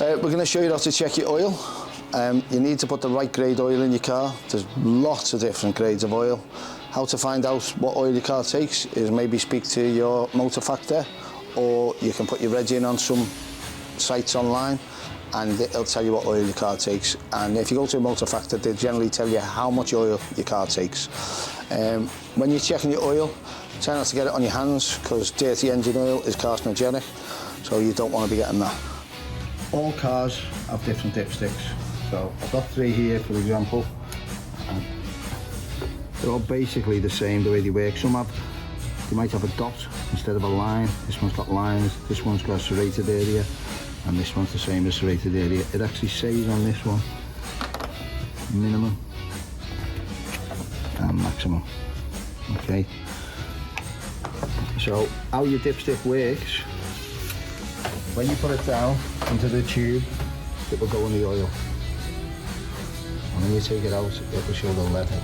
We're going to show you how to check your oil. You need to put the right grade oil in your car. There's lots of different grades of oil. How to find out what oil your car takes is maybe speak to your motor factor, or you can put your reg in on some sites online and it'll tell you what oil your car takes. And if you go to a motor factor, they generally tell you how much oil your car takes. When you're checking your oil, try not to get it on your hands, because dirty engine oil is carcinogenic, so you don't want to be getting that. All cars have different dipsticks. So I've got 3 here, for example, and they're all basically the same the way they work. Some have, you might have a dot instead of a line. This one's got lines, this one's got a serrated area, and this one's the same as serrated area. It actually says on this one minimum and maximum. Okay, so how your dipstick works, when you put it down into the tube, it will go in the oil, and when you take it out, it will show the level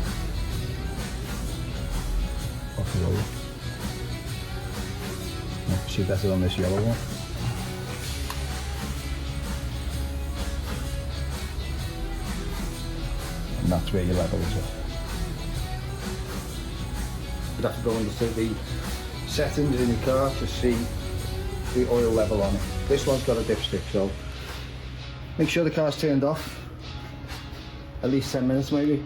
of the oil. You can see better on this yellow one. And that's where your level is at. You'd have to go into the settings in your car to see the oil level on it. This one's got a dipstick, so make sure the car's turned off at least 10 minutes maybe.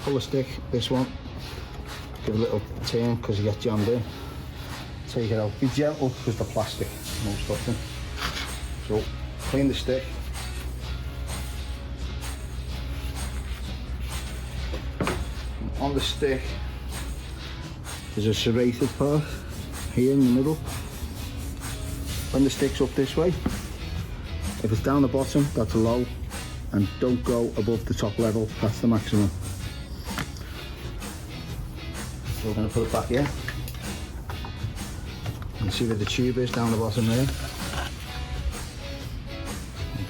Pull the stick, this one, give it a little turn because you get jammed in. Take it out, be gentle because the plastic, most often. So clean the stick. On the stick there's a serrated part here in the middle. When the stick's up this way, if it's down the bottom, that's low, and don't go above the top level, that's the maximum. So we're going to put it back in. You can see where the tube is down the bottom there.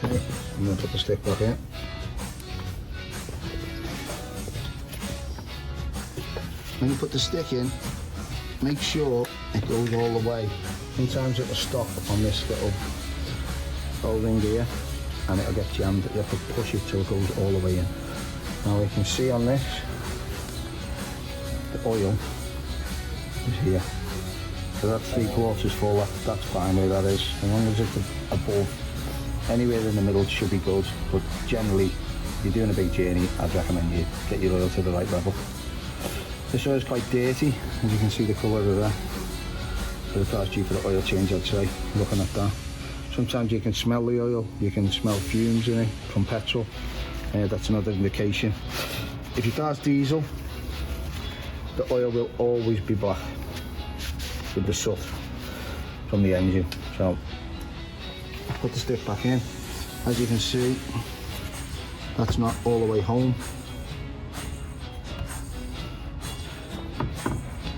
Okay, I'm going to put the stick back in. When you put the stick in, make sure it goes all the way. Sometimes it will stop on this little holding gear and it'll get jammed. You have to push it till it goes all the way in. Now you can see on this, the oil is here. So that's 3/4 full, that's fine where that is. As long as it's above, anywhere in the middle should be good, but generally, if you're doing a big journey, I'd recommend you get your oil to the right level. This oil is quite dirty, as you can see the colour of that. So the car's due for the oil change, I'd say, looking at that. Sometimes you can smell the oil, you can smell fumes in it from petrol. That's another indication. If your car's diesel, the oil will always be black with the soot from the engine. So put the stick back in. As you can see, that's not all the way home.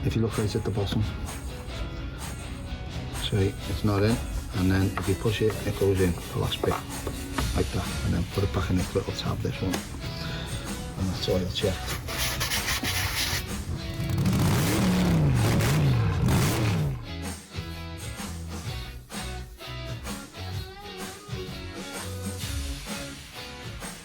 If you look right at the bottom, see, it's not in, and then if you push it, it goes in, the last bit, like that, and then put it back in this little tab, this one, and that's oil checked.